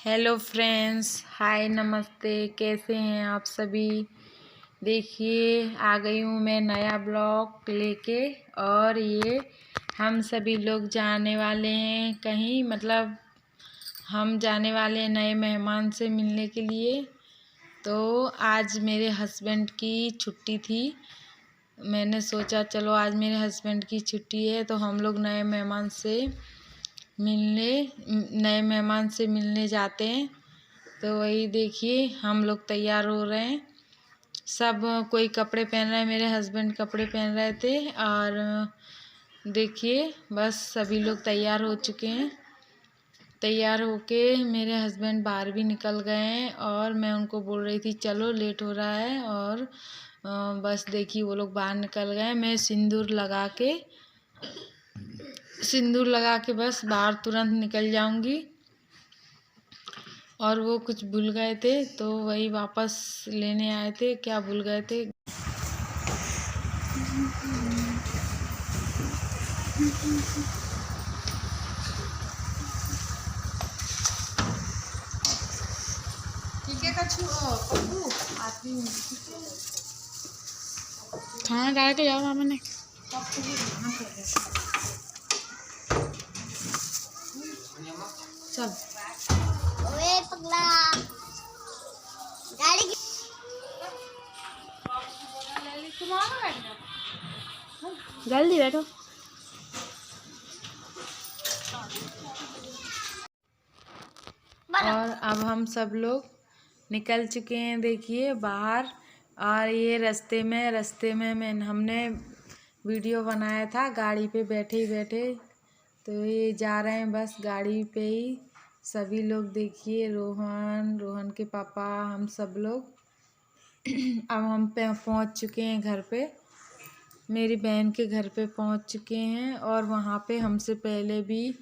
Hello friends, हाय, नमस्ते। कैसे हैं आप सभी। देखिए आ गई हूँ मैं नया ब्लॉग लेके। और ये हम सभी लोग जाने वाले हैं कहीं, मतलब हम जाने वाले हैं नए मेहमान से मिलने के लिए। तो आज मेरे हस्बैंड की छुट्टी थी। मैंने सोचा चलो आज मेरे हस्बैंड की छुट्टी है तो हम लोग नए मेहमान से मिलने जाते हैं। तो वही देखिए हम लोग तैयार हो रहे हैं। सब कोई कपड़े पहन रहा है, मेरे हस्बैंड कपड़े पहन रहे थे। और देखिए बस सभी लोग तैयार हो चुके हैं। तैयार होके मेरे हस्बैंड बाहर भी निकल गए हैं और मैं उनको बोल रही थी चलो लेट हो रहा है। और बस देखिए वो लोग बाहर निकल गए। मैं सिंदूर लगा के बस बाहर तुरंत निकल जाऊंगी। और वो कुछ भूल गए थे तो वही वापस लेने आए थे। क्या भूल गए थे। ठीक है कछु पप्पू आती हूँ। खाना डाल के जाओ मामा ने। पप्पू भी खाना कर रहे सब। ओए पगला गाड़ी की जल्दी बैठो। और अब हम सब लोग निकल चुके हैं देखिए बाहर। और ये रास्ते में हमने वीडियो बनाया था गाड़ी पे बैठे ही बैठे। तो ये जा रहे हैं बस गाड़ी पे ही सभी लोग। देखिए रोहन के पापा, हम सब लोग अब हम पहुंच चुके हैं घर पे। मेरी बहन के घर पे पहुंच चुके हैं। और वहाँ पे हमसे पहले भी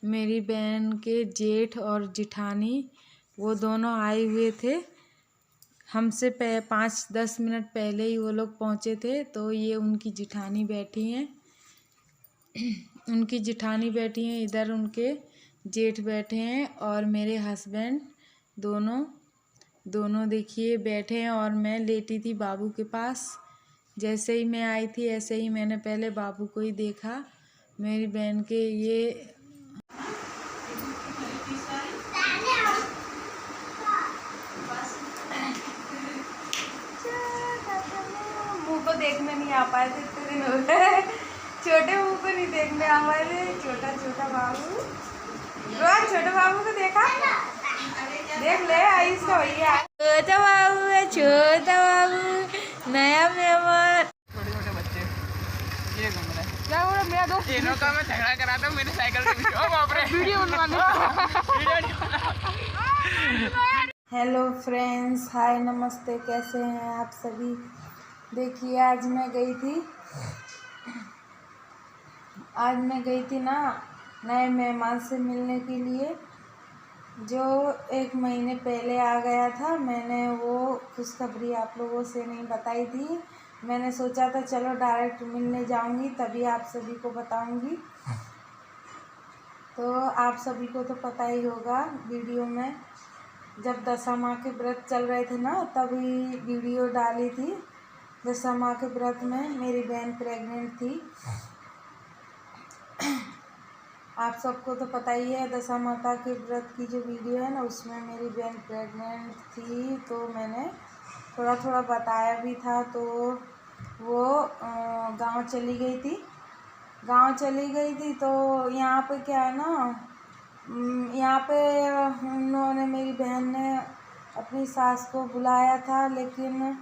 मेरी बहन के जेठ और जिठानी वो दोनों आए हुए थे। हमसे 5-10 मिनट पहले ही वो लोग पहुँचे थे। तो ये उनकी जिठानी बैठी हैं इधर उनके जेठ बैठे हैं। और मेरे हस्बैंड दोनों देखिए बैठे हैं। और मैं लेटी थी बाबू के पास। जैसे ही मैं आई थी ऐसे ही मैंने पहले बाबू को ही देखा। मेरी बहन के ये मुंह को देखने नहीं आ पाए थे इतने दिन हो गए। छोटे मुंह को नहीं देखने आ पाए थे। छोटा बाबू रोहन, छोटे बाबू को देखा, देख ले आयुष का भैया। छोटा बाबू नया मेहमान। छोटे छोटे बच्चे ये घूम रहे हैं। क्या हो रहा है? मेरा दोस्त इनो का मैं झगड़ा करा था मेरी साइकिल के पीछे। ओ बाप रे, वीडियो बनवा। हेलो फ्रेंड्स, हाय, नमस्ते। कैसे हैं आप सभी। देखिए आज मैं गई थी ना नए मेहमान से मिलने के लिए, जो 1 महीने पहले आ गया था। मैंने वो खुशखबरी आप लोगों से नहीं बताई थी। मैंने सोचा था चलो डायरेक्ट मिलने जाऊंगी तभी आप सभी को बताऊंगी। तो आप सभी को तो पता ही होगा, वीडियो में जब दशा माँ के व्रत चल रहे थे ना तभी वीडियो डाली थी। दशा माँ के व्रत में मेरी बहन प्रेग्नेंट थी। आप सबको तो पता ही है दशा माता के व्रत की जो वीडियो है ना उसमें मेरी बहन प्रेग्नेंट थी। तो मैंने थोड़ा बताया भी था। तो वो गांव चली गई थी। तो यहाँ पे क्या है ना, यहाँ पे उन्होंने मेरी बहन ने अपनी सास को बुलाया था। लेकिन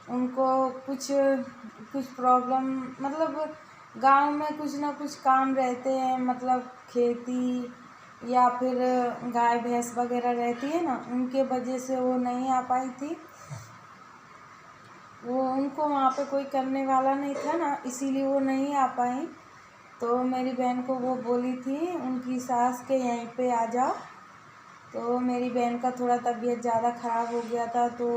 उनको कुछ प्रॉब्लम, मतलब गांव में कुछ ना कुछ काम रहते हैं, मतलब खेती या फिर गाय भैंस वगैरह रहती है ना, उनके वजह से वो नहीं आ पाई थी। वो उनको वहाँ पे कोई करने वाला नहीं था ना, इसीलिए वो नहीं आ पाई। तो मेरी बहन को वो बोली थी उनकी सास के यहीं पे आ जाओ। तो मेरी बहन का थोड़ा तबीयत ज़्यादा ख़राब हो गया था तो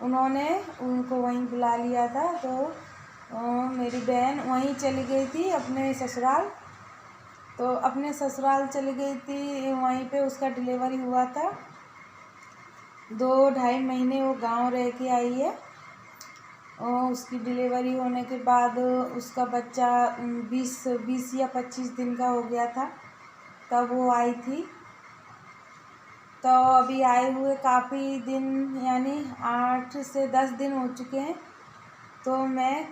उन्होंने उनको वहीं बुला लिया था। तो मेरी बहन वहीं चली गई थी अपने ससुराल। तो अपने ससुराल चली गई थी, वहीं पे उसका डिलीवरी हुआ था। 2-2.5 महीने वो गांव रह के आई है और उसकी डिलीवरी होने के बाद उसका बच्चा 20 या 25 दिन का हो गया था, तब वो आई थी। तो अभी आए हुए काफ़ी दिन, यानी 8 से 10 दिन हो चुके हैं, तो मैं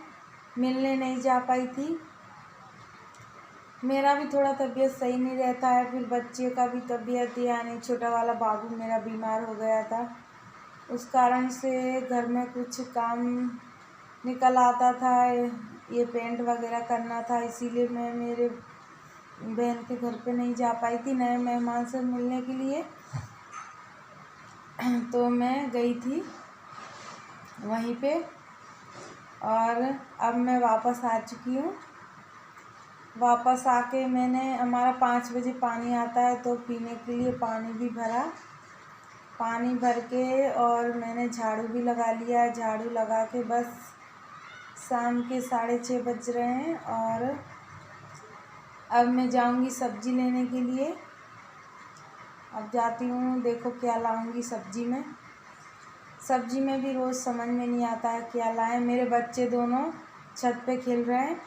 मिलने नहीं जा पाई थी। मेरा भी थोड़ा तबीयत सही नहीं रहता है, फिर बच्चे का भी तबीयत, यानी छोटा वाला बाबू मेरा बीमार हो गया था, उस कारण से घर में कुछ काम निकल आता था, ये पेंट वगैरह करना था, इसीलिए मैं मेरे बहन के घर पे नहीं जा पाई थी नए मेहमान से मिलने के लिए। तो मैं गई थी वहीं पे और अब मैं वापस आ चुकी हूँ। वापस आके मैंने, हमारा 5 बजे पानी आता है, तो पीने के लिए पानी भी भरा, पानी भर के और मैंने झाड़ू भी लगा लिया। झाड़ू लगा के बस शाम के 6:30 बज रहे हैं और अब मैं जाऊंगी सब्ज़ी लेने के लिए। अब जाती हूँ, देखो क्या लाऊंगी सब्ज़ी में। सब्ज़ी में भी रोज़ समझ में नहीं आता है क्या लाएं। मेरे बच्चे दोनों छत पे खेल रहे हैं,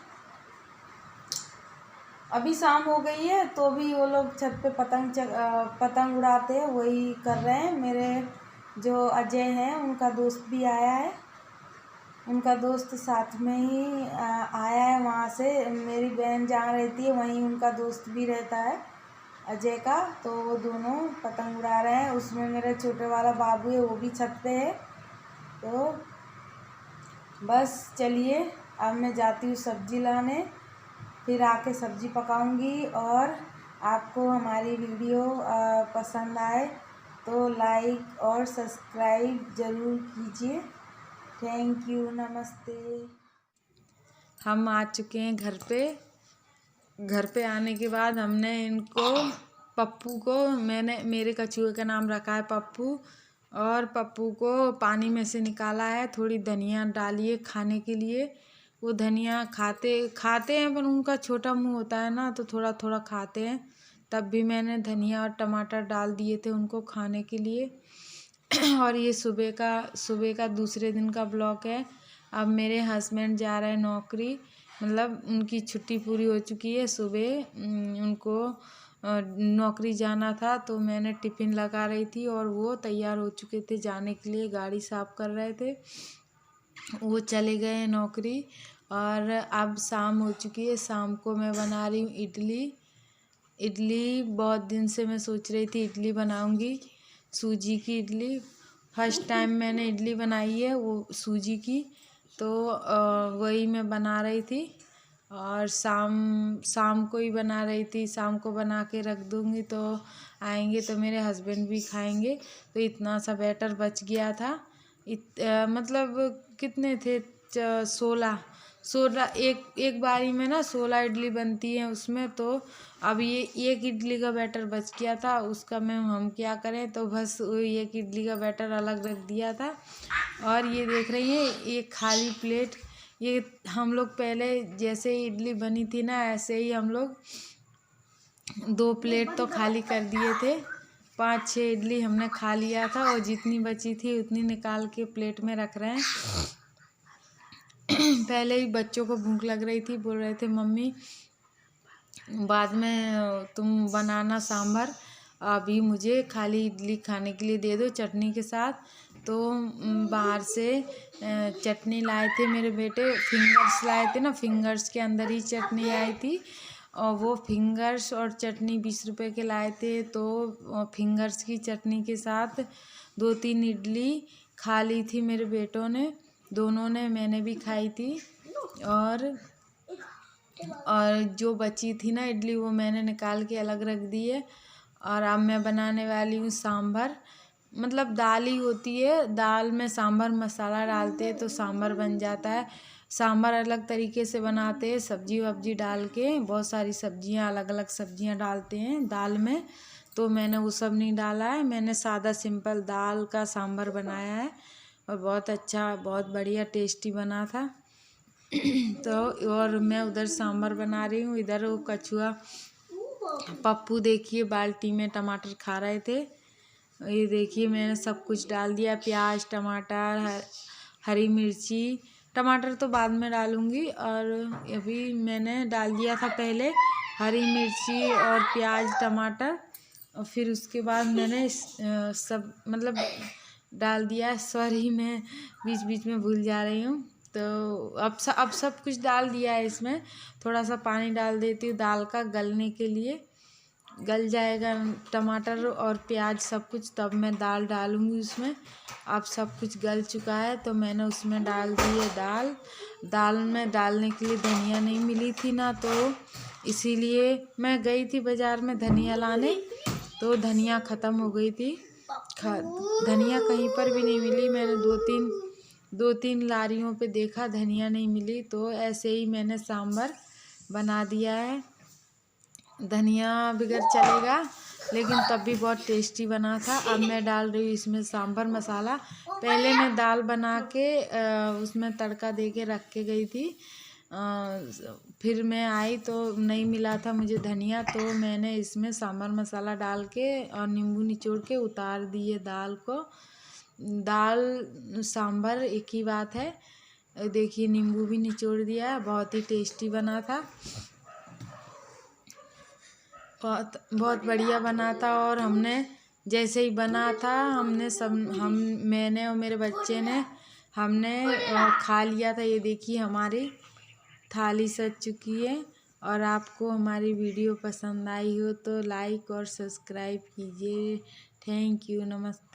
अभी शाम हो गई है तो भी वो लोग छत पे पतंग उड़ाते हैं, वही कर रहे हैं। मेरे जो अजय हैं उनका दोस्त भी आया है, उनका दोस्त साथ में ही आया है वहाँ से। मेरी बहन जहाँ रहती है वहीं उनका दोस्त भी रहता है अजय का, तो वो दोनों पतंग उड़ा रहे हैं। उसमें मेरा छोटे वाला बाबू है, वो भी छत पे है। तो बस चलिए, अब मैं जाती हूँ सब्ज़ी लाने, फिर आके सब्ज़ी पकाऊंगी। और आपको हमारी वीडियो पसंद आए तो लाइक और सब्सक्राइब ज़रूर कीजिए। थैंक यू, नमस्ते। हम आ चुके हैं घर पे। घर पे आने के बाद हमने इनको, पप्पू को, मेरे कछुए का नाम रखा है पप्पू, और पप्पू को पानी में से निकाला है। थोड़ी धनिया डालिए खाने के लिए। वो धनिया खाते हैं, पर उनका छोटा मुंह होता है ना, तो थोड़ा थोड़ा खाते हैं। तब भी मैंने धनिया और टमाटर डाल दिए थे उनको खाने के लिए। और ये सुबह का दूसरे दिन का ब्लॉग है। अब मेरे हस्बैंड जा रहे हैं नौकरी, मतलब उनकी छुट्टी पूरी हो चुकी है। सुबह उनको नौकरी जाना था, तो मैंने टिफ़िन लगा रही थी और वो तैयार हो चुके थे जाने के लिए, गाड़ी साफ़ कर रहे थे। वो चले गए हैं नौकरी। और अब शाम हो चुकी है, शाम को मैं बना रही हूँ इडली। बहुत दिन से मैं सोच रही थी इडली बनाऊँगी, सूजी की इडली। फर्स्ट टाइम मैंने इडली बनाई है वो सूजी की, तो वही मैं बना रही थी। और शाम को ही बना रही थी, शाम को बना के रख दूँगी, तो आएंगे तो मेरे हस्बैंड भी खाएंगे। तो इतना सा बैटर बच गया था। मतलब कितने थे, 16 एक बारी में ना 16 इडली बनती है उसमें। तो अब ये एक इडली का बैटर बच गया था, उसका हम क्या करें, तो बस एक इडली का बैटर अलग रख दिया था। और ये देख रही है, ये खाली प्लेट, ये हम लोग पहले जैसे इडली बनी थी ना, ऐसे ही हम लोग 2 प्लेट तो खाली कर दिए थे। 5-6 इडली हमने खा लिया था, और जितनी बची थी उतनी निकाल के प्लेट में रख रहे हैं। पहले ही बच्चों को भूख लग रही थी, बोल रहे थे मम्मी बाद में तुम बनाना सांभर, अभी मुझे खाली इडली खाने के लिए दे दो चटनी के साथ। तो बाहर से चटनी लाए थे मेरे बेटे, फिंगर्स लाए थे ना, फिंगर्स के अंदर ही चटनी आई थी। और वो फिंगर्स और चटनी 20 रुपए के लाए थे। तो फिंगर्स की चटनी के साथ 2-3 इडली खा ली थी मेरे बेटों ने, दोनों ने, मैंने भी खाई थी। और जो बची थी ना इडली, वो मैंने निकाल के अलग रख दी है। और अब मैं बनाने वाली हूँ सांभर। मतलब दाल ही होती है, दाल में सांभर मसाला डालते हैं तो सांभर बन जाता है। सांभर अलग तरीके से बनाते हैं, सब्जी वब्जी डाल के, बहुत सारी सब्जियां, अलग अलग सब्जियां डालते हैं दाल में। तो मैंने वो सब नहीं डाला है, मैंने सादा सिंपल दाल का सांभर बनाया है, और बहुत अच्छा, बहुत बढ़िया टेस्टी बना था। तो और मैं उधर सांभर बना रही हूँ, इधर वो कछुआ पप्पू देखिए बाल्टी में टमाटर खा रहे थे। ये देखिए मैंने सब कुछ डाल दिया, प्याज टमाटर हरी मिर्ची, टमाटर तो बाद में डालूँगी और अभी मैंने डाल दिया था पहले हरी मिर्ची और प्याज टमाटर, और फिर उसके बाद मैंने सब मतलब डाल दिया। सॉरी मैं बीच बीच में भूल जा रही हूँ। तो अब सब कुछ डाल दिया है। इसमें थोड़ा सा पानी डाल देती हूँ दाल का गलने के लिए, गल जाएगा टमाटर और प्याज सब कुछ, तब मैं दाल डालूँगी उसमें। अब सब कुछ गल चुका है तो मैंने उसमें डाल दी है दाल। दाल में डालने के लिए धनिया नहीं मिली थी ना, तो इसीलिए मैं गई थी बाज़ार में धनिया लाने, तो धनिया ख़त्म हो गई थी। धनिया कहीं पर भी नहीं मिली। मैंने दो तीन लारियों पे देखा, धनिया नहीं मिली, तो ऐसे ही मैंने सांभर बना दिया है। धनिया बगैर चलेगा लेकिन तब भी बहुत टेस्टी बना था। अब मैं डाल रही हूँ इसमें सांभर मसाला। पहले मैं दाल बना के उसमें तड़का दे के रख के गई थी, फिर मैं आई तो नहीं मिला था मुझे धनिया, तो मैंने इसमें सांभर मसाला डाल के और नींबू निचोड़ के उतार दिए दाल को। दाल सांभर एक ही बात है। देखिए नींबू भी निचोड़ दिया, बहुत ही टेस्टी बना था, बहुत बढ़िया बना था। और हमने जैसे ही बना था मैंने और मेरे बच्चे ने हमने खा लिया था। ये देखिए हमारी थाली सज चुकी है। और आपको हमारी वीडियो पसंद आई हो तो लाइक और सब्सक्राइब कीजिए। थैंक यू, नमस्ते।